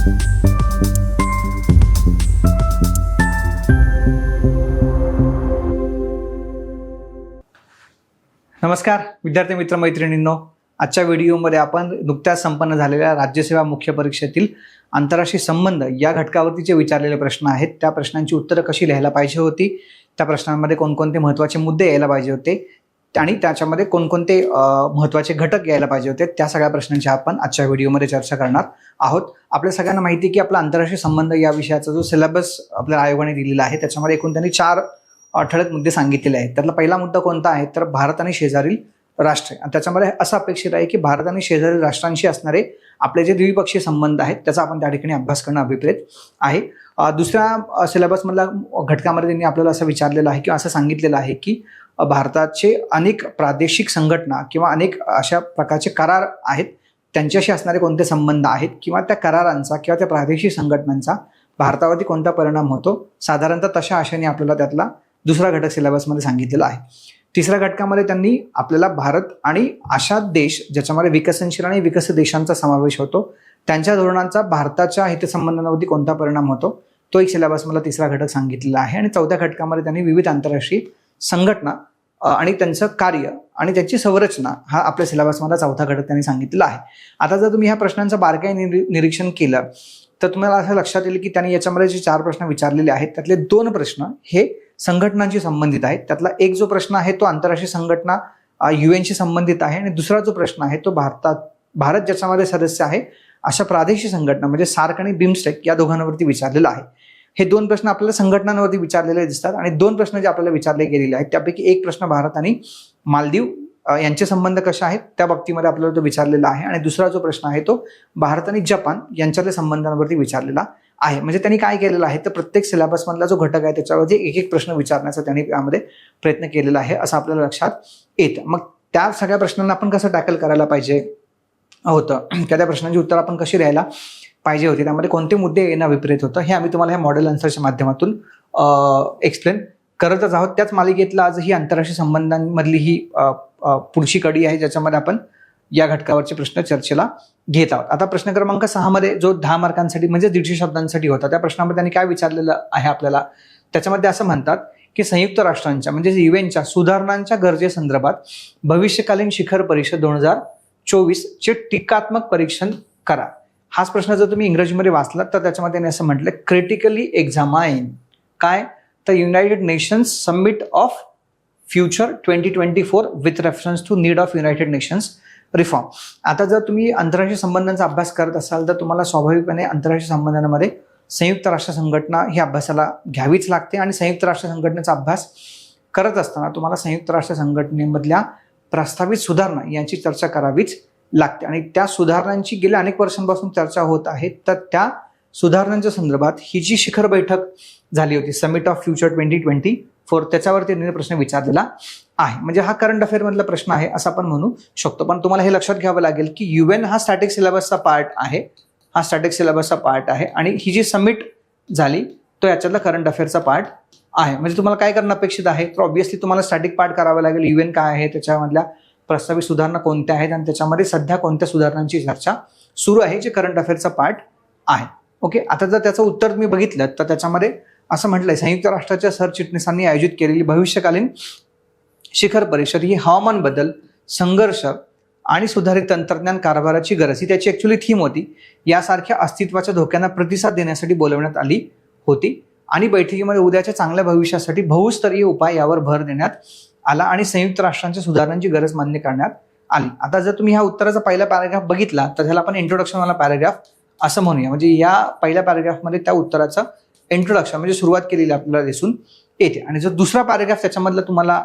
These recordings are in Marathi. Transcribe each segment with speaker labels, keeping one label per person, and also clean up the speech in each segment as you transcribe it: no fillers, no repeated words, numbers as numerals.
Speaker 1: नमस्कार विद्यार्थी मित्र मैत्रिणींनो, आजच्या व्हिडिओमध्ये आपण नुकत्याच संपन्न झालेल्या राज्यसेवा मुख्य परीक्षेतील आंतरराष्ट्रीय संबंध या घटकावरती जे विचारलेले प्रश्न आहेत त्या प्रश्नांची उत्तरं कशी लिहायला पाहिजे होती, त्या प्रश्नांमध्ये कोणकोणते महत्त्वाचे मुद्दे यायला पाहिजे होते आणि त्याच्यामध्ये कोणकोणते महत्त्वाचे घटक यायला पाहिजे होते, त्या सगळ्या प्रश्नांची आपण आजच्या व्हिडिओमध्ये चर्चा करणार आहोत. आपल्या सगळ्यांना माहिती आहे की आपला आंतरराष्ट्रीय संबंध या विषयाचा जो सिलेबस आपल्या आयोगाने दिलेला आहे त्याच्यामध्ये एकूण त्यांनी 4 ठळक मुद्दे सांगितलेले आहेत. त्यातला पहिला मुद्दा कोणता आहे तर भारत आणि शेजारील राष्ट्र. आणि त्याच्यामध्ये असं अपेक्षित आहे की भारत आणि शेजारील राष्ट्रांशी असणारे आपले जे द्विपक्षीय संबंध आहेत त्याचा आपण त्या ठिकाणी अभ्यास करणं अभिप्रेत आहे. दुसऱ्या सिलेबसमधल्या घटकामध्ये त्यांनी आपल्याला असं विचारलेलं आहे किंवा असं सांगितलेलं आहे की भारताचे अनेक प्रादेशिक संघटना किंवा अनेक अशा प्रकारचे करार आहेत त्यांच्याशी असणारे कोणते संबंध आहेत किंवा त्या करारांचा किंवा त्या प्रादेशिक संघटनांचा भारतावरती कोणता परिणाम होतो, साधारणतः तशा आशेने आपल्याला त्यातला दुसरा घटक सिलेबसमध्ये सांगितलेला आहे. तिसऱ्या घटकामध्ये त्यांनी आपल्याला भारत आणि अशा देश ज्याच्यामध्ये विकसनशील आणि विकसित देशांचा समावेश होतो त्यांच्या धोरणांचा भारताच्या हितसंबंधांवरती कोणता परिणाम होतो तो एक सिलेबसमधला तिसरा घटक सांगितलेला आहे. आणि चौथ्या घटकामध्ये त्यांनी विविध आंतरराष्ट्रीय संघटना आणि त्यांचं कार्य आणि त्याची संरचना हा आपल्या सिलेबसमधला चौथा घटक त्यांनी सांगितलेला आहे. आता जर तुम्ही ह्या प्रश्नांचं बारकाईने निरीक्षण केलं तर तुम्हाला असं लक्षात येईल की त्यांनी याच्यामध्ये जे 4 प्रश्न विचारलेले आहेत त्यातले 2 प्रश्न हे संघटनांशी संबंधित आहेत. त्यातला एक जो प्रश्न आहे तो आंतरराष्ट्रीय संघटना UN संबंधित आहे आणि दुसरा जो प्रश्न आहे तो भारत ज्याच्यामध्ये सदस्य आहे अशा प्रादेशिक संघटना म्हणजे सार्क आणि बिमस्टेक या दोघांवरती विचारलेला आहे. हे 2 प्रश्न आपल्याला संघटनांवरती विचारलेले दिसतात आणि 2 प्रश्न जे आपल्याला विचारले गेलेले आहेत त्यापैकी एक प्रश्न भारत आणि मालदीव यांचे संबंध कसे आहेत त्या बाबतीमध्ये आपल्याला तो विचारलेला आहे आणि दुसरा जो प्रश्न आहे तो भारत आणि जपान यांच्यातल्या संबंधांवरती विचारलेला आहे. म्हणजे त्यांनी काय केलेलं आहे तर प्रत्येक सिलेबसमधला जो घटक आहे त्याच्यावरती एक प्रश्न विचारण्याचा त्यांनी यामध्ये प्रयत्न केलेला आहे असं आपल्याला लक्षात येतं. मग त्या सगळ्या प्रश्नांना आपण कसं टॅकल करायला पाहिजे होतं, त्या प्रश्नांची उत्तर आपण कशी द्यायला पाहिजे होती, त्यामध्ये कोणते मुद्दे येणं विपरीत होतं हे आम्ही तुम्हाला ह्या मॉडेल आन्सरच्या माध्यमातून एक्सप्लेन करतच आहोत. त्याच मालिकेतला आज ही आंतरराष्ट्रीय संबंधांमधली ही पुढची कडी आहे ज्याच्यामध्ये आपण या घटकावरचे प्रश्न चर्चेला घेत आहोत. आता प्रश्न क्रमांक 6 मध्ये जो 10 मार्कांसाठी म्हणजे 150 शब्दांसाठी होता त्या प्रश्नामध्ये त्यांनी काय विचारलेलं आहे आपल्याला, त्याच्यामध्ये असं म्हणतात की संयुक्त राष्ट्रांच्या म्हणजे UNच्या सुधारणांच्या गरजेसंदर्भात भविष्यकालीन शिखर परिषद 2024 चे टीकात्मक परीक्षण करा. हाच प्रश्न जर तुम्ही इंग्रजीमध्ये वाचलात तर त्याच्यामध्ये त्यांनी असं म्हटलं क्रिटिकली एक्झामाइन काय तर United Nations summit of future 2024 with reference to need of United Nations reform. आता जर तुम्ही आंतरराष्ट्रीय संबंधांचा अभ्यास करत असाल तर तुम्हाला स्वाभाविकपणे आंतरराष्ट्रीय संबंधांमध्ये संयुक्त राष्ट्र संघटना ही अभ्यासाला घ्यावीच लागते आणि संयुक्त राष्ट्र संघटनेचा अभ्यास करत असताना तुम्हाला संयुक्त राष्ट्र संघटनेमधल्या प्रस्तावित सुधारणा यांची चर्चा करावीच लागते आणि त्या सुधारणांची गेल्या अनेक वर्षांपासून चर्चा होत आहे. तर त्या सुधारणांच्या संदर्भात ही जी शिखर बैठक झाली होती समिट ऑफ फ्युचर 2024 त्याच्यावरती प्रश्न विचारलेला आहे. म्हणजे हा करंट अफेअर मधला प्रश्न आहे असं आपण म्हणू शकतो. पण तुम्हाला हे लक्षात घ्यावं लागेल की UN हा स्टॅटिक सिलेबसचा पार्ट आहे, हा स्टॅटिक सिलेबसचा पार्ट आहे आणि ही जी समिट झाली तो याच्यातला करंट अफेअरचा पार्ट आहे. म्हणजे तुम्हाला काय करणं अपेक्षित आहे तर ऑब्व्हियसली तुम्हाला स्टॅटिक पार्ट करावा लागेल. UN काय आहे, त्याच्यामधल्या प्रस्तावित सुधारणा कोणत्या आहेत आणि त्याच्यामध्ये सध्या कोणत्या सुधारणांची चर्चा सुरू आहे जे करंट अफेअरचा पार्ट आहे. ओके, आता जर त्याचं उत्तर तुम्ही बघितलं तर त्याच्यामध्ये असं म्हटलंय संयुक्त राष्ट्राच्या सरचिटणीसांनी आयोजित केलेली भविष्यकालीन शिखर परिषद ही हवामान बदल, संघर्ष आणि सुधारित तंत्रज्ञान कारभाराची गरज ही त्याची ऍक्च्युअली थीम होती. यासारख्या अस्तित्वाच्या धोक्यांना प्रतिसाद देण्यासाठी बोलवण्यात आली होती आणि बैठकीमध्ये उद्याच्या चांगल्या भविष्यासाठी बहुस्तरीय उपाय यावर भर देण्यात आला आणि संयुक्त राष्ट्रांच्या सुधारणांची गरज मान्य करण्यात आली. आता जर तुम्ही ह्या उत्तराचा पहिला पॅराग्राफ बघितला तर त्याला आपण इंट्रोडक्शन वाला पॅराग्राफ असं म्हणूया. म्हणजे या पहिल्या पॅराग्राफमध्ये त्या उत्तराचं इंट्रोडक्शन म्हणजे सुरुवात केलेली आपल्याला दिसून येते. आणि जर दुसरा पॅराग्राफ त्याच्यामधला तुम्हाला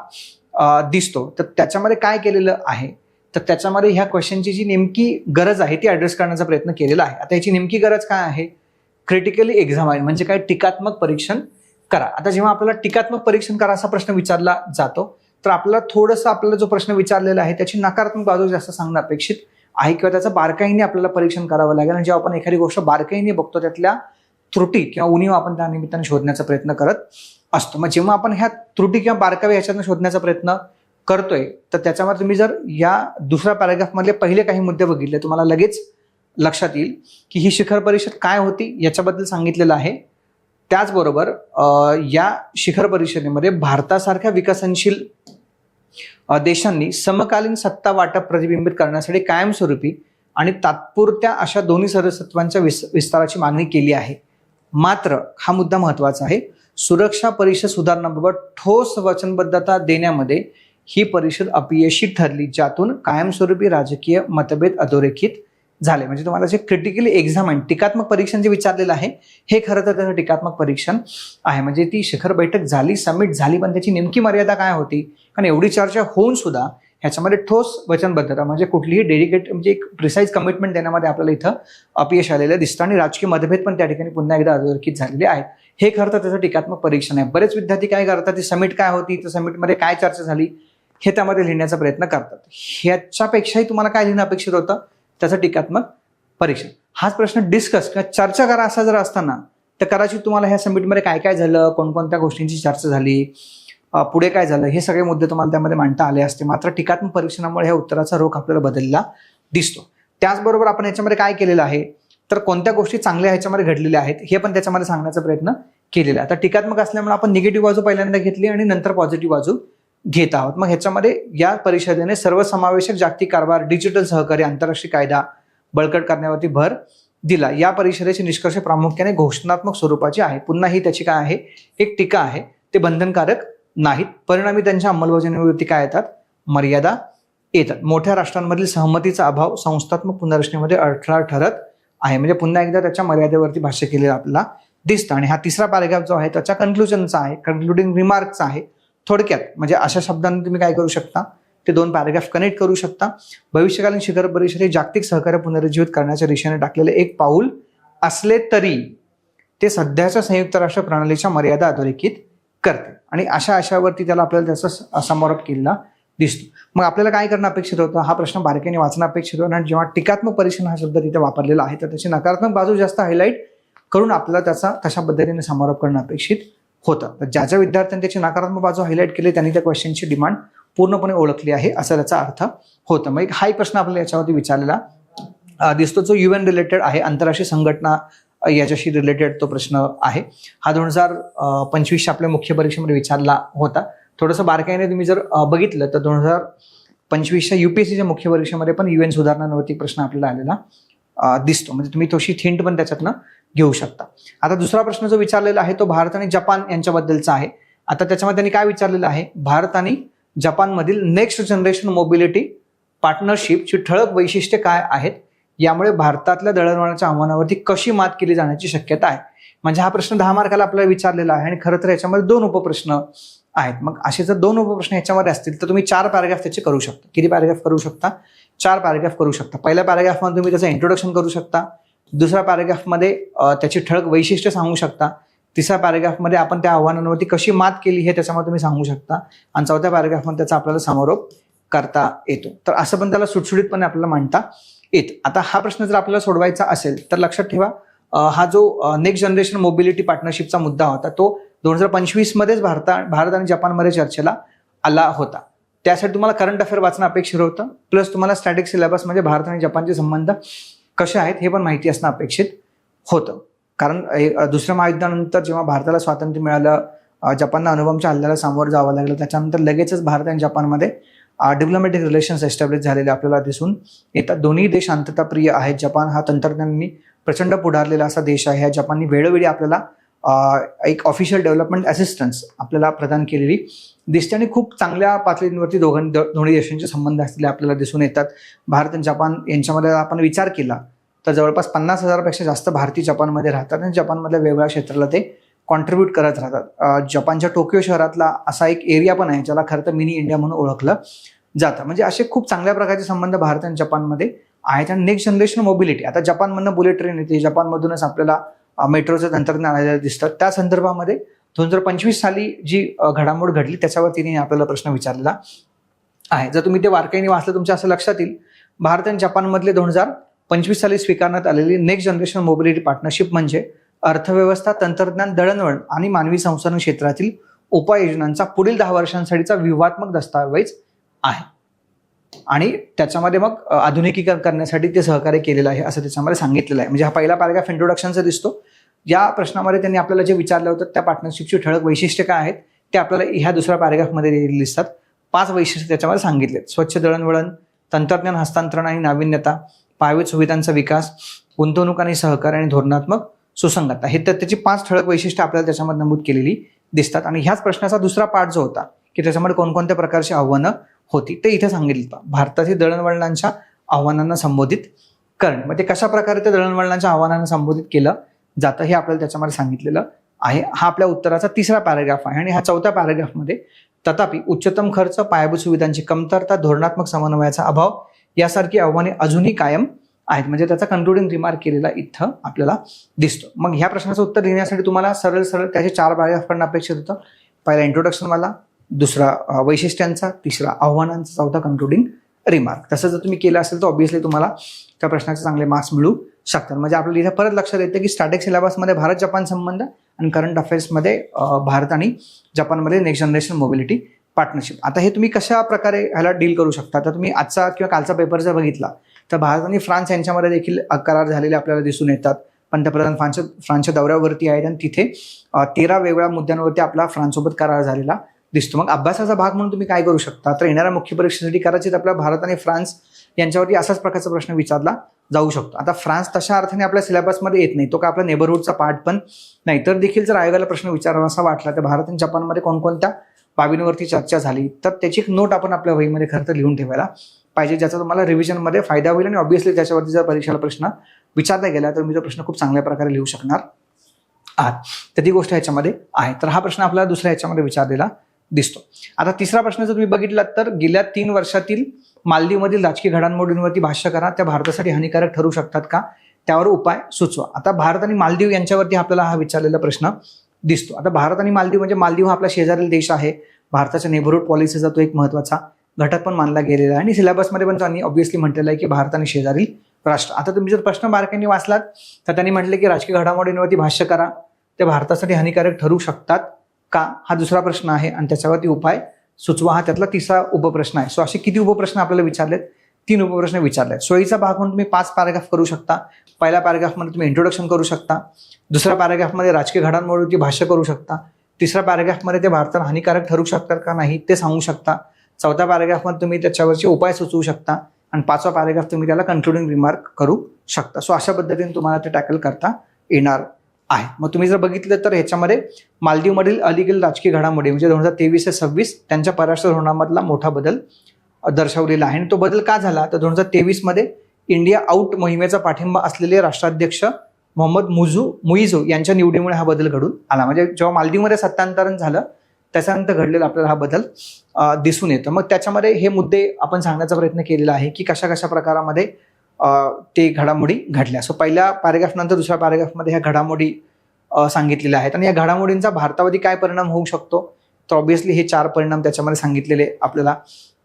Speaker 1: दिसतो तर त्याच्यामध्ये काय केलेलं आहे तर त्याच्यामध्ये ह्या क्वेश्चनची जी नेमकी गरज आहे ती ऍड्रेस करण्याचा प्रयत्न केलेला आहे. आता याची नेमकी गरज काय आहे, क्रिटिकली एक्झामाइन म्हणजे काय टीकात्मक परीक्षण करा. आता जेव्हा आपल्याला टीकात्मक परीक्षण करा असा प्रश्न विचारला जातो तर आपल्याला थोडंसं आपल्याला जो प्रश्न विचारलेला आहे त्याची नकारात्मक बाजू जास्त सांगणं अपेक्षित आहे किंवा त्याचं बारकाईने आपल्याला परीक्षण करावं लागेल. आणि जेव्हा आपण एखादी गोष्ट बारकाईने बघतो त्यातल्या त्रुटी किंवा उणीव आपण त्या निमित्ताने शोधण्याचा प्रयत्न करत असतो. मग जेव्हा आपण ह्या त्रुटी किंवा बारकावे ह्याच्यातनं शोधण्याचा प्रयत्न करतोय तर त्याच्यामध्ये तुम्ही जर या दुसऱ्या पॅराग्राफमधले पहिले काही मुद्दे बघितले तुम्हाला लगेच लक्षात येईल की ही शिखर परिषद काय होती याच्याबद्दल सांगितलेलं आहे. त्याचबरोबर या शिखर परिषदेमध्ये भारतासारख्या विकसनशील देशांनी समकालीन सत्ता वाटप प्रतिबिंबित करण्यासाठी कायमस्वरूपी आणि तात्पुरत्या अशा दोन्ही सदस्यत्वांच्या विस्ताराची मागणी केली आहे. मात्र हा मुद्दा महत्वाचा आहे, सुरक्षा परिषद सुधारणाबाबत ठोस वचनबद्धता देण्यामध्ये ही परिषद अपयशी ठरली, ज्यातून कायमस्वरूपी राजकीय मतभेद अधोरेखित झाले. म्हणजे तुम्हाला जे क्रिटिकली एक्झामाइन टिकात्मक परीक्षण जे विचारलेलं आहे हे खरं तर त्याचं टिकात्मक परीक्षण आहे. म्हणजे ती शिखर बैठक झाली, समिट झाली, पण त्याची नेमकी मर्यादा काय होती? कारण एवढी चर्चा होऊन सुद्धा ह्याच्यामध्ये ठोस वचनबद्धता म्हणजे कुठलीही डेडिकेट म्हणजे एक प्रिसाईज कमिटमेंट देण्यामध्ये आपल्याला इथं अपयश आलेलं दिसतं आणि राजकीय मतभेद पण त्या ठिकाणी पुन्हा एकदा अधोरेखित झालेले आहेत. हे खरं तर त्याचं टिकात्मक परीक्षण आहे. बरेच विद्यार्थी काय करतात, ती समिट काय होती, त्या समिटमध्ये काय चर्चा झाली हे त्यामध्ये लिहिण्याचा प्रयत्न करतात. ह्याच्यापेक्षाही तुम्हाला काय लिहिणं अपेक्षित होतं, त्याचं टिकात्मक परीक्षण. हाच प्रश्न डिस्कस किंवा चर्चा करा असा जर असताना तर कदाचित तुम्हाला ह्या समिटमध्ये काय काय झालं, कोणकोणत्या गोष्टींची चर्चा झाली, पुढे काय झालं, हे सगळे मुद्दे तुम्हाला त्यामध्ये मांडता आले असते. मात्र टिकात्मक परीक्षणामुळे ह्या उत्तराचा रोख आपल्याला बदलला दिसतो. त्याचबरोबर आपण याच्यामध्ये काय केलेलं आहे, तर कोणत्या गोष्टी चांगल्या ह्याच्यामध्ये घडलेल्या आहेत हे पण त्याच्यामध्ये सांगण्याचा प्रयत्न केलेला आहे. आता टिकात्मक असल्यामुळे आपण निगेटिव्ह बाजू पहिल्यांदा घेतली आणि नंतर पॉझिटिव्ह बाजू घेत आहोत. मग ह्याच्यामध्ये या परिषदेने सर्वसमावेशक जागतिक कारभार, डिजिटल सहकार्य, आंतरराष्ट्रीय कायदा बळकट करण्यावरती भर दिला. या परिषदेचे निष्कर्ष प्रामुख्याने घोषणात्मक स्वरूपाचे आहे. पुन्हा ही त्याची काय आहे, एक टीका आहे, ते बंधनकारक नाहीत. परिणामी त्यांच्या अंमलबजावणीवरती काय येतात, मर्यादा येतात. मोठ्या राष्ट्रांमधील सहमतीचा अभाव संस्थात्मक पुनर्रचनेमध्ये अडथळा ठरत आहे. म्हणजे पुन्हा एकदा त्याच्या मर्यादेवरती भाष्य केलेलं आपल्याला दिसतं. आणि हा तिसरा पॅराग्राफ जो आहे त्याच्या कन्क्लुजनचा आहे, कन्क्लुडिंग रिमार्कचा आहे. थोडक्यात म्हणजे अशा शब्दांनी तुम्ही काय करू शकता, ते दोन पॅराग्राफ कनेक्ट करू शकता. भविष्यकालीन शिखर परिषद हे जागतिक सहकार्य पुनरुज्जीवित करण्याच्या दिशेने टाकलेले एक पाऊल असले तरी ते सध्याच्या संयुक्त राष्ट्र प्रणालीच्या मर्यादा अधोरेखित करते. आणि अशावरती त्याला आपल्याला त्याचा समारोप केलेला दिसतो. मग आपल्याला काय करणं अपेक्षित होतं, हा प्रश्न बारकाईने वाचणं अपेक्षित होतं. आणि जेव्हा टीकात्मक परीक्षण हा शब्द तिथे वापरलेला आहे तर त्याची नकारात्मक बाजू जास्त हायलाईट करून आपल्याला त्याचा तशा पद्धतीने समारोप करणं अपेक्षित होतं. तर ज्या ज्या विद्यार्थ्यांनी त्याची नकारात्मक बाजू हायलाईट केली त्यांनी त्या क्वेश्चनची डिमांड पूर्णपणे ओळखली आहे असं त्याचा अर्थ होतं. मग हा एक प्रश्न आपल्याला याच्यावरती विचारलेला दिसतो जो UN रिलेटेड आहे, आंतरराष्ट्रीय संघटना याच्याशी रिलेटेड तो प्रश्न आहे. हा 2025 आपल्या मुख्य परीक्षेमध्ये विचारला होता. थोडंसं बारकाईने तुम्ही जर बघितलं तर 2025च्या UPSCच्या मुख्य परीक्षेमध्ये पण UN सुधारणांवरती प्रश्न आपल्याला आलेला दिसतो. म्हणजे तुम्ही तशी हिंट पण त्याच्यातनं घेऊ शकता. आता दुसरा प्रश्न जो विचारलेला आहे तो भारत आणि जपान यांच्याबद्दलचा आहे. आता त्याच्यामध्ये त्यांनी काय विचारलेलं आहे, भारत आणि जपानमधील नेक्स्ट जनरेशन मोबिलिटी पार्टनरशिपची ठळक वैशिष्ट्ये काय आहेत, यामुळे भारतातल्या दळणवळणाच्या आव्हानावरती कशी मात केली जाण्याची शक्यता आहे. म्हणजे हा प्रश्न 10 मार्काला आपल्याला विचारलेला आहे आणि खरं तर याच्यामध्ये 2 उपप्रश्न आहेत. मग असे जर 2 उपप्रश्न याच्यामध्ये असतील तर तुम्ही 4 पॅराग्राफ त्याचे करू शकता. किती पॅराग्राफ करू शकता, 4 पॅराग्राफ करू शकता. पहिल्या पॅराग्राफमध्ये तुम्ही त्याचं इंट्रोडक्शन करू शकता, दुसऱ्या पॅराग्राफमध्ये त्याची ठळक वैशिष्ट्य सांगू शकता, तिसऱ्या पॅराग्राफमध्ये आपण त्या आव्हानांवरती कशी मात केली हे त्याच्यामध्ये तुम्ही सांगू शकता, आणि चौथ्या पॅराग्राफमध्ये त्याचा आपल्याला समारोप करता येतो. तर असं पण त्याला सुटसुटीतपणे आपल्याला मांडता येतं. आता हा प्रश्न जर आपल्याला सोडवायचा असेल तर लक्षात ठेवा, हा जो नेक्स्ट जनरेशन मोबिलिटी पार्टनरशिपचा मुद्दा होता तो 2025 मध्येच भारत आणि जपानमध्ये चर्चेला आला होता. त्यासाठी तुम्हाला करंट अफेअर वाचणं अपेक्षित होतं, प्लस तुम्हाला स्टॅटिक सिलेबस म्हणजे भारत आणि जपानचे संबंध कसे आहेत हे पण माहिती असणं अपेक्षित होतं. कारण दुसऱ्या महायुद्धानंतर जेव्हा भारताला स्वातंत्र्य मिळालं, जपानला अणुबॉम्बच्या हल्ल्याला सामोरं जावं लागलं, त्याच्यानंतर लगेचच भारत आणि जपानमध्ये डिप्लोमॅटिक रिलेशन्स एस्टॅब्लिश झालेले आपल्याला दिसून येतात. दोन्ही देश शांतताप्रिय आहेत. जपान हा तंत्रज्ञानाने प्रचंड पुढारलेला असा देश आहे. ह्या जपानने वेळोवेळी आपल्याला एक ऑफिशियल डेव्हलपमेंट असिस्टन्स आपल्याला प्रदान केलेली दिसते आणि खूप चांगल्या पातळींवरती दोन्ही देशांचे संबंध असलेले आपल्याला दिसून येतात. भारत आणि जपान यांच्यामध्ये आपण विचार केला तर जवळपास 50,000पेक्षा जास्त भारतीय जपानमध्ये राहतात आणि जपानमधल्या वेगवेगळ्या क्षेत्राला ते कॉन्ट्रीब्यूट करत राहतात. जपानच्या टोकियो शहरातला असा एक एरिया पण आहे ज्याला खरं तर मिनी इंडिया म्हणून ओळखलं जातं. म्हणजे असे खूप चांगल्या प्रकारचे संबंध भारत आणि जपानमध्ये आहेत. आणि नेक्स्ट जनरेशन मोबिलिटी, आता जपानमधनं बुलेट ट्रेन येते, जपानमधूनच आपल्याला मेट्रोचं तंत्रज्ञान आलेलं दिसतं. त्या संदर्भामध्ये 2025 साली जी घडामोड घडली त्याच्यावर तिने आपल्याला प्रश्न विचारलेला आहे. जर तुम्ही ते बारकाईने वाचलं तुमच्या असं लक्षात येईल, भारत आणि जपानमधले 2025 साली स्वीकारण्यात आलेली नेक्स्ट जनरेशन मोबिलिटी पार्टनरशिप म्हणजे अर्थव्यवस्था, तंत्रज्ञान, दळणवळण आणि मानवी संसाधन क्षेत्रातील उपाययोजनांचा पुढील 10 वर्षांसाठीचा व्यूहात्मक दस्तावेज आहे. आणि त्याच्यामध्ये मग आधुनिकीकरण करण्यासाठी ते सहकार्य केलेलं आहे असं त्याच्यामध्ये सांगितलेलं आहे. म्हणजे हा पहिला पॅराग्राफ इंट्रोडक्शनचा दिसतो. या प्रश्नामध्ये त्यांनी आपल्याला जे विचारलं होतं त्या पार्टनरशिपची ठळक वैशिष्ट्य काय आहेत ते आपल्याला ह्या दुसऱ्या पॅराग्राफमध्ये दिसतात. 5 वैशिष्ट्य त्याच्यामध्ये सांगितलेत. स्वच्छ दळणवळण, तंत्रज्ञान हस्तांतरण आणि नाविन्यता, पायाभूत सुविधांचा विकास, गुंतवणूक आणि सहकार्य आणि धोरणात्मक सुसंगतता, हे तर त्याची 5 ठळक वैशिष्ट्य आपल्याला त्याच्यामध्ये नमूद केलेली दिसतात. आणि ह्याच प्रश्नाचा दुसरा पार्ट जो होता की त्याच्यामध्ये कोणकोणत्या प्रकारची आव्हानं होती ते इथे सांगितलं. भारतातील दळणवळणांच्या आव्हानांना संबोधित करणे, मग ते कशा प्रकारे त्या दळणवळणाच्या आव्हानांना संबोधित केलं जातं हे आपल्याला त्याच्यामध्ये सांगितलेलं आहे. हा आपल्या उत्तराचा तिसरा पॅराग्राफ आहे. आणि ह्या चौथ्या पॅराग्राफमध्ये तथापि उच्चतम खर्च, पायाभूत सुविधांची कमतरता, धोरणात्मक समन्वयाचा अभाव यासारखी आव्हाने अजूनही कायम आहेत. म्हणजे त्याचा कन्क्लुडिंग रिमार्क केलेला इथं आपल्याला दिसतो. मग ह्या प्रश्नाचं उत्तर लिहिण्यासाठी तुम्हाला सरळ त्याचे 4 पॅराग्राफ पडणं अपेक्षित होतं. पहिला इंट्रोडक्शनवाला, दुसरा वैशिष्ट्यांचा, तिसरा आव्हानांचा, चौथा कन्क्लुडिंग रिमार्क. तसं जर तुम्ही केलं असेल तर ऑब्व्हियसली तुम्हाला त्या प्रश्नाचे चांगले मार्क्स मिळू शकतात. म्हणजे आपल्याला इथे परत लक्षात येतं की स्टॅटिक सिलेबसमध्ये भारत जपान संबंध आणि करंट अफेअर्समध्ये भारत आणि जपानमध्ये नेक्स्ट जनरेशन मोबिलिटी पार्टनरशिप. आता हे तुम्ही कशा प्रकारे ह्याला डील करू शकता. तर तुम्ही आजचा किंवा कालचा पेपर जर बघितला तर भारत आणि फ्रान्स यांच्यामध्ये देखील करार झालेले आपल्याला दिसून येतात. पंतप्रधान फ्रान्सच्या दौऱ्यावरती आहेत आणि तिथे 13 वेगवेगळ्या मुद्द्यांवरती आपला फ्रान्ससोबत करार झालेला दिसतो. मग अभ्यासाचा भाग म्हणून तुम्ही काय करू शकता, तर येणाऱ्या मुख्य परीक्षेसाठी कदाचित आपल्या भारत आणि फ्रान्स यांच्यावरती असाच प्रकारचा प्रश्न विचारला जाऊ शकतो. आता फ्रान्स तशा अर्थाने आपल्या सिलेबसमध्ये येत नाही, तो का आपला नेबरहुडचा पार्ट पण नाही. तर देखील जर आयोगाला प्रश्न विचारावा असा वाटला तर भारत आणि जपानमध्ये कोणकोणत्या बाबींवरती चर्चा झाली तर त्याची एक नोट आपण आपल्या वहीमध्ये खरं तर लिहून ठेवायला पाहिजे, ज्याचा तुम्हाला रिव्हिजनमध्ये फायदा होईल. आणि ऑब्व्हियसली त्याच्यावरती जर परीक्षेला प्रश्न विचारला गेला तर मी तो प्रश्न खूप चांगल्या प्रकारे लिहू शकणार आहात. तर ती गोष्ट ह्याच्यामध्ये आहे. तर हा प्रश्न आपल्याला दुसऱ्या ह्याच्यामध्ये विचारलेला दिसतो. आता तिसरा प्रश्न जर तुम्ही बघितला तर गेल्या 3 वर्षातील मालदीवमधील राजकीय घडामोडींवरती भाष्य करा, त्या भारतासाठी हानिकारक ठरू शकतात का, त्यावर उपाय सुचवा. आता भारत आणि मालदीव यांच्यावरती आपल्याला हा विचारलेला प्रश्न दिसतो. आता भारत आणि मालदीव म्हणजे मालदीव हा आपला शेजारील देश आहे. भारताच्या नेबरहुड पॉलिसीचा तो एक महत्त्वाचा घटक पण मानला गेलेला आहे. आणि सिलेबसमध्ये पण त्यांनी ऑब्व्हियसली म्हटलेलं आहे की भारत आणि शेजारील राष्ट्र. आता तुम्ही जर प्रश्न बारकाईने वाचलात तर त्यांनी म्हटले की राजकीय घडामोडींवरती भाष्य करा, ते भारतासाठी हानिकारक ठरू शकतात का, हा दुसरा प्रश्न आहे. आणि त्याच्यावरती उपाय सुचवा हा त्यातला तिसरा उपप्रश्न आहे. सो असे किती उपप्रश्न आपल्याला विचारलेत, 3 उपप्रश्न विचारलेत. सोयीचा भाग म्हणून तुम्ही 5 पॅराग्राफ करू शकता. पहिल्या पॅराग्राफमध्ये तुम्ही इंट्रोडक्शन करू शकता, दुसऱ्या पॅराग्राफमध्ये राजकीय घडामोडीवरती भाष्य करू शकता, तिसऱ्या पॅराग्राफमध्ये ते भारताला हानिकारक ठरू शकतात का नाही ते सांगू शकता, चौथ्या पॅराग्राफमध्ये तुम्ही त्याच्यावरचे उपाय सुचवू शकता आणि 5वा पॅराग्राफ तुम्ही त्याला कन्क्लुडिंग रिमार्क करू शकता. सो अशा पद्धतीने तुम्हाला ते टॅकल करता येणार आहे. मग तुम्ही जर बघितलं तर ह्याच्यामध्ये मालदीवमधील अलीकडील राजकीय घडामोडी म्हणजे 2023 ते 26 त्यांच्या परराष्ट्र धोरणामधला मोठा बदल दर्शवलेला आहे. आणि तो बदल का झाला तर 2023 मध्ये इंडिया आउट मोहिमेचा पाठिंबा असलेले राष्ट्राध्यक्ष मोहम्मद मुइझो यांच्या निवडीमुळे हा बदल घडून आला. म्हणजे जेव्हा मालदीवमध्ये सत्तांतरण झालं त्याच्यानंतर घडलेला आपल्याला हा बदल दिसून येतो. मग त्याच्यामध्ये हे मुद्दे आपण सांगण्याचा प्रयत्न केलेला आहे की कशा कशा प्रकारामध्ये ते घडामोडी घडल्या. सो पहिल्या पॅराग्राफ नंतर दुसऱ्या पॅराग्राफमध्ये ह्या घडामोडी सांगितलेल्या आहेत. आणि या घडामोडींचा भारतावरती काय परिणाम होऊ शकतो तर ऑब्व्हियसली हे 4 परिणाम त्याच्यामध्ये सांगितलेले आपल्याला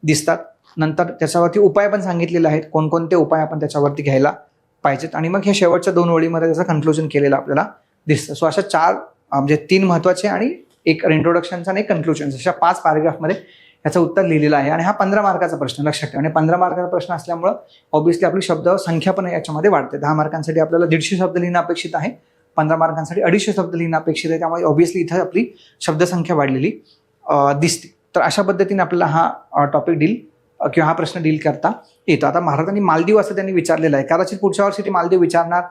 Speaker 1: दिसतात. नंतर त्याच्यावरती उपाय पण सांगितलेले आहेत, कोणकोणते उपाय आपण त्याच्यावरती घ्यायला पाहिजेत. आणि मग हे शेवटच्या 2 ओळीमध्ये त्याचं कन्क्लुजन केलेलं आपल्याला दिसतं. सो अशा 4 म्हणजे 3 महत्त्वाचे आणि एक इंट्रोडक्शनचा आणि एक कन्क्लुजन अशा 5 पॅराग्राफमध्ये याचं उत्तर लिहिलेलं आहे. आणि हा 15 मार्काचा प्रश्न लक्षात ठेवा. आणि 15 मार्काचा प्रश्न असल्यामुळं ऑब्व्हियसली आपली शब्द संख्या पण याच्यामध्ये वाढते. 10 मार्कांसाठी आपल्याला 150 शब्द लिहिणं अपेक्षित आहे, 15 मार्कांसाठी 250 शब्द लिहिणं अपेक्षित आहे. त्यामुळे ऑब्व्हियसली इथं आपली शब्दसंख्या वाढलेली दिसते. तर अशा पद्धतीने आपल्याला हा टॉपिक डील किंवा हा प्रश्न डील करता येतो. आता भारत आणि मालदीव असं त्यांनी विचारलेलं आहे. कदाचित पुढच्या वर्षी ते मालदीव विचारणार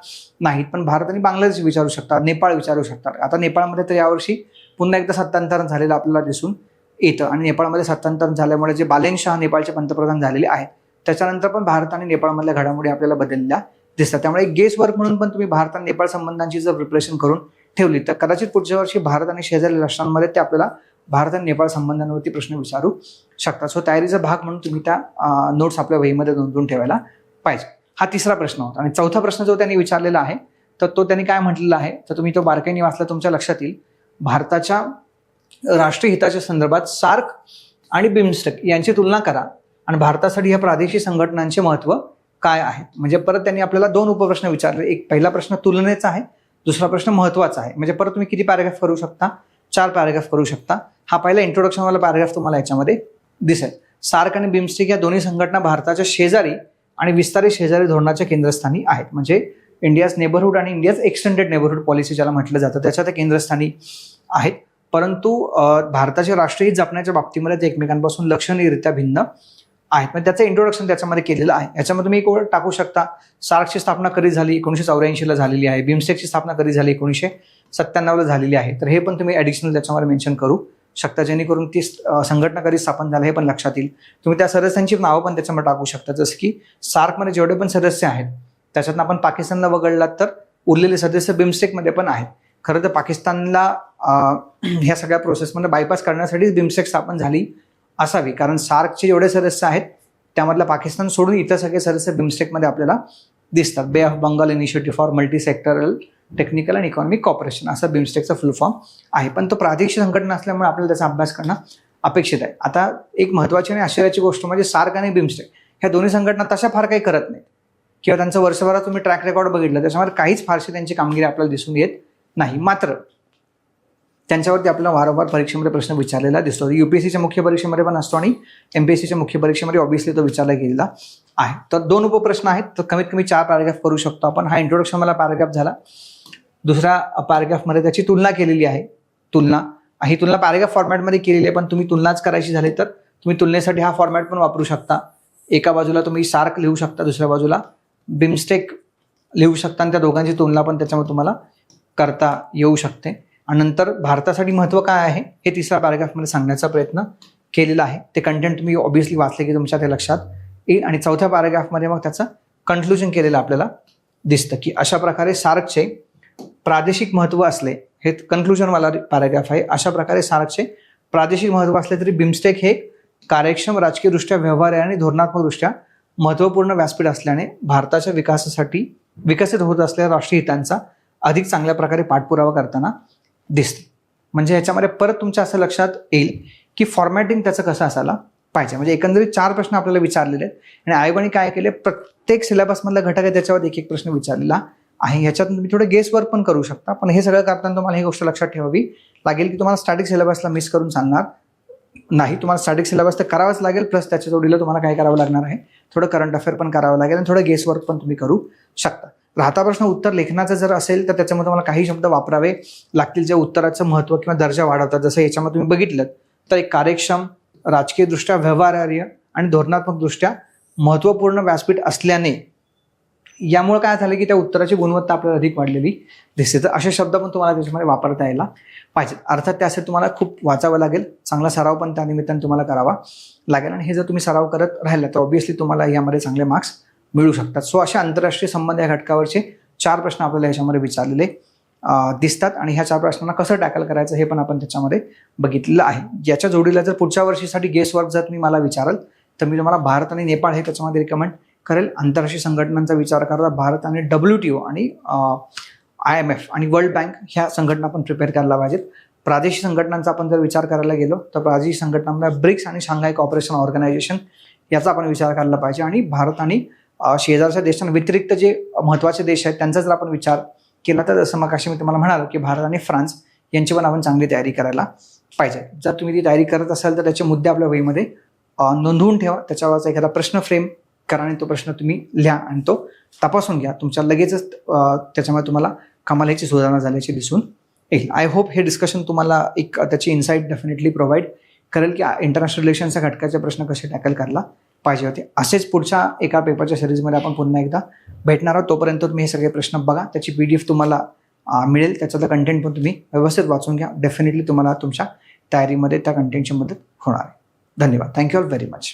Speaker 1: नाहीत, पण भारत आणि बांगलादेश विचारू शकतात, नेपाळ विचारू शकतात. आता नेपाळमध्ये तर यावर्षी पुन्हा एकदा सत्तांतरण झालेलं आपल्याला दिसून येतं. आणि नेपाळमध्ये सत्तांतरण झाल्यामुळे जे बालेन शाह नेपाळचे पंतप्रधान झालेले आहेत त्याच्यानंतर पण भारत आणि नेपाळमधल्या घडामोडी आपल्याला बदलल्या दिसतात. त्यामुळे गेस वर्क म्हणून पण तुम्ही भारत आणि नेपाळ संबंधांची जर प्रिपरेशन करून ठेवली तर कदाचित पुढच्या वर्षी भारत आणि शेजारी राष्ट्रांमध्ये ते आपल्याला भारत आणि नेपाळ संबंधांवरती प्रश्न विचारू शकतात. सो तयारीचा भाग म्हणून तुम्ही त्या नोट्स आपल्या वहीमध्ये नोंदवून ठेवायला पाहिजे. हा तिसरा प्रश्न होता. आणि चौथा प्रश्न जो त्यांनी विचारलेला आहे तर तो त्यांनी काय म्हटलेला आहे तर तुम्ही तो बारकाईने वाचला तुमच्या लक्षात येईल. भारताच्या राष्ट्रीय हिताच्या संदर्भात सार्क आणि बिमस्टेक यांची तुलना करा आणि भारतासाठी या प्रादेशिक संघटनांचे महत्त्व काय आहे. म्हणजे परत त्यांनी आपल्याला 2 उपप्रश्न विचारले. एक पहिला प्रश्न तुलनेचा आहे, दुसरा प्रश्न महत्त्वाचा आहे. म्हणजे परत तुम्ही किती पॅराग्राफ करू शकता, 4 पॅराग्राफ करू शकता. हा पहिला इंट्रोडक्शनवाला पॅराग्राफ तुम्हाला याच्यामध्ये दिसेल. सार्क आणि बिमस्टेक या दोन्ही संघटना भारताच्या शेजारी आणि विस्तारित शेजारी धोरणाच्या केंद्रस्थानी आहेत. म्हणजे इंडियाज नेबरहुड आणि इंडियाज एक्सटेंडेड नेबरहुड पॉलिसी ज्याला म्हटलं जातं त्याच्या त्या केंद्रस्थानी आहेत. परंतु भारताचे राष्ट्रीय हित जपण्याच्या बाबतीमध्ये ते एकमेकांपासून लक्षणीयरित्या भिन्न आहेत. म्हणजे त्याचं इंट्रोडक्शन त्याच्यामध्ये केलेलं आहे. याच्यामध्ये तुम्ही एक ओळ टाकू शकता, सार्कची स्थापना कधी झाली, 1984 झालेली आहे. बिमस्टेकची स्थापना कधी झाली, 1997 झालेली आहे. तर हे पण तुम्ही ॲडिशनल त्याच्यामध्ये मेन्शन करू शकता, जेणेकरून ती संघटना कधी स्थापन झाली हे पण लक्षात येईल. तुम्ही त्या सदस्यांची नावं पण त्याच्यामध्ये टाकू शकता, जसं की सार्कमध्ये जेवढे पण सदस्य आहेत त्याच्यातनं आपण पाकिस्तानला वगळलात तर उरलेले सदस्य बिमस्टेकमध्ये पण आहेत. खरं तर पाकिस्तानला ह्या सगळ्या प्रोसेसमध्ये बायपास करण्यासाठीच बिमस्टेक स्थापन झाली असावी, कारण सार्कचे जेवढे सदस्य आहेत त्यामधला पाकिस्तान सोडून इतर सगळे सदस्य बिमस्टेकमध्ये आपल्याला दिसतात. Bay of Bengal initiative for multi sectoral technical and economic cooperation असं बिमस्टेकचा फुल फॉर्म आहे. पण तो प्रादेशिक संघटना असल्यामुळे आपल्याला त्याचा अभ्यास करणं अपेक्षित आहे. आता एक महत्त्वाची आणि आश्चर्याची गोष्ट म्हणजे सार्क आणि बिमस्टेक ह्या दोन्ही संघटना तशा फार काही करत नाहीत, किंवा त्यांचं वर्षभरात तुम्ही ट्रॅक रेकॉर्ड बघितलं त्याच्यामध्ये काहीच फारशी त्यांची कामगिरी आपल्याला दिसून येत नाही. मात्र त्यांच्यावरती आपल्याला वारंवार परीक्षेमध्ये प्रश्न विचारलेला दिसतो. UPSCच्या मुख्य परीक्षेमध्ये पण असतो आणि MPSCच्या मुख्य परीक्षेमध्ये ऑब्व्हियसली तो विचारला गेलेला आहे. तर 2 उपप्रश्न आहेत, तर कमीत कमी 4 पॅराग्राफ करू शकतो आपण. हा इंट्रोडक्शन मला पॅराग्राफ झाला. दुसऱ्या पॅराग्राफमध्ये त्याची तुलना केलेली आहे. ही तुलना पॅराग्राफ फॉर्मॅटमध्ये केलेली आहे, पण तुम्ही तुलनाच करायची झाली तर तुम्ही तुलनेसाठी हा फॉर्मॅट पण वापरू शकता. एका बाजूला तुम्ही सार्क लिहू शकता, दुसऱ्या बाजूला बिमस्टेक लिहू शकता आणि त्या दोघांची तुलना पण त्याच्यामध्ये तुम्हाला करता येऊ शकते. आणि नंतर भारतासाठी महत्त्व काय आहे हे तिसऱ्या पॅराग्राफमध्ये सांगण्याचा प्रयत्न केलेला आहे. ते कंटेंट तुम्ही ऑब्व्हियसली वाचले की तुमच्या ते लक्षात येईल. आणि चौथ्या पॅराग्राफमध्ये मग त्याचं कन्क्लुजन केलेलं आपल्याला दिसतं की अशा प्रकारे सार्कचे प्रादेशिक महत्त्व असले, हे कन्क्लुजनवाला पॅराग्राफ आहे. अशा प्रकारे सार्कचे प्रादेशिक महत्त्व असले तरी बिमस्टेक हे कार्यक्षम राजकीयदृष्ट्या, व्यवहार्य आणि धोरणात्मकदृष्ट्या महत्त्वपूर्ण व्यासपीठ असल्याने भारताच्या विकासासाठी विकसित होत असलेल्या राष्ट्रीय हितांचा अधिक चांगल्या प्रकारे पाठपुरावा करताना दिसते. म्हणजे याच्यामध्ये परत तुमच्या असं लक्षात येईल की फॉर्मॅटिंग त्याचं कसं असायला पाहिजे. म्हणजे एकंदरीत 4 प्रश्न आपल्याला विचारलेले आहेत आणि आयोगाने काय केले, प्रत्येक सिलेबसमधला घटक आहे त्याच्यावर एक प्रश्न विचारलेला आहे. ह्याच्यातून तुम्ही थोडं गेस वर्क पण करू शकता, पण हे सगळं करताना तुम्हाला ही गोष्ट लक्षात ठेवावी लागेल की तुम्हाला स्टॅटिक सिलेबसला मिस करून चालणार नाही. तुम्हाला स्टॅटिक सिलेबस तर करावंच लागेल, प्लस त्याच्या जोडीला तुम्हाला काय करावं लागणार आहे, थोडं करंट अफेअर पण करावं लागेल आणि थोडं गेस वर्क पण तुम्ही करू शकता. राहता प्रश्न उत्तर लेखनाचं जर असेल तर त्याच्यामध्ये तुम्हाला काही शब्द वापरावे लागतील जे उत्तराचं महत्त्व किंवा दर्जा वाढवतात. जसं याच्यामध्ये तुम्ही बघितलं तर एक कार्यक्षम, राजकीयदृष्ट्या, व्यवहार्य आणि धोरणात्मकदृष्ट्या महत्त्वपूर्ण व्यासपीठ असल्याने यामुळे काय झालं की त्या उत्तराची गुणवत्ता आपल्याला अधिक वाढलेली दिसते. तर असे शब्द पण तुम्हाला त्याच्यामध्ये वापरता यायला पाहिजेत. अर्थात त्यासाठी तुम्हाला खूप वाचावं लागेल, चांगला सराव पण त्या निमित्ताने तुम्हाला करावा लागेल आणि हे जर तुम्ही सराव करत राहिला तर ऑब्व्हियसली तुम्हाला यामध्ये चांगले मार्क्स मिळू शकतात. सो असे आंतरराष्ट्रीय संबंध या घटकावरचे 4 प्रश्न आपल्याला याच्यामध्ये विचारलेले दिसतात आणि ह्या 4 प्रश्नांना कसं टॅकल करायचं हे पण आपण त्याच्यामध्ये बघितलेलं आहे. याच्या जोडीला जर पुढच्या वर्षीसाठी गेस वर्क जर तुम्ही मला विचाराल तर मी तुम्हाला भारत आणि नेपाळ हे त्याच्यामध्ये रिकमेंड करेल. आंतरराष्ट्रीय संघटनांचा विचार करता भारत आणि WTO आणि IMF आणि वर्ल्ड बँक ह्या संघटना पण प्रिपेअर करायला पाहिजेत. प्रादेशिक संघटनांचा आपण जर विचार करायला गेलो तर प्रादेशिक संघटनांमध्ये ब्रिक्स आणि शांघाय कॉपरेशन ऑर्गनायझेशन याचा आपण विचार करायला पाहिजे. आणि भारत आणि शेजारच्या देशांव्यतिरिक्त जे महत्त्वाचे देश आहेत त्यांचा जर आपण विचार केला तर जसं मग अशी मी तुम्हाला म्हणालो की भारत आणि फ्रान्स यांची पण आपण चांगली तयारी करायला पाहिजे. जर तुम्ही ती तयारी करत असाल तर त्याचे मुद्दे आपल्या वहीमध्ये नोंदवून ठेवा, त्याच्यावरचा एखादा प्रश्न फ्रेम करा आणि तो प्रश्न तुम्ही लिहा आणि तो तपासून घ्या. तुमच्या लगेचच त्याच्यामुळे तुम्हाला कमालीची सुधारणा झाल्याची दिसून येईल. आय होप हे डिस्कशन तुम्हाला एक त्याची इन्साईट डेफिनेटली प्रोव्हाइड करेल की इंटरनॅशनल रिलेशनच्या घटकाचे प्रश्न कसे टॅकल करायला पाहिजे होते. असेच पुढच्या एका पेपरच्या सिरीजमध्ये आपण पुन्हा एकदा भेटणार आहोत. तोपर्यंत तुम्ही हे सगळे प्रश्न बघा, त्याची PDF तुम्हाला मिळेल, त्याचं कंटेंट पण तुम्ही व्यवस्थित वाचून घ्या. डेफिनेटली तुम्हाला तुमच्या तयारीमध्ये त्या कंटेंटची मदत होणार आहे. धन्यवाद. Thank you all very much.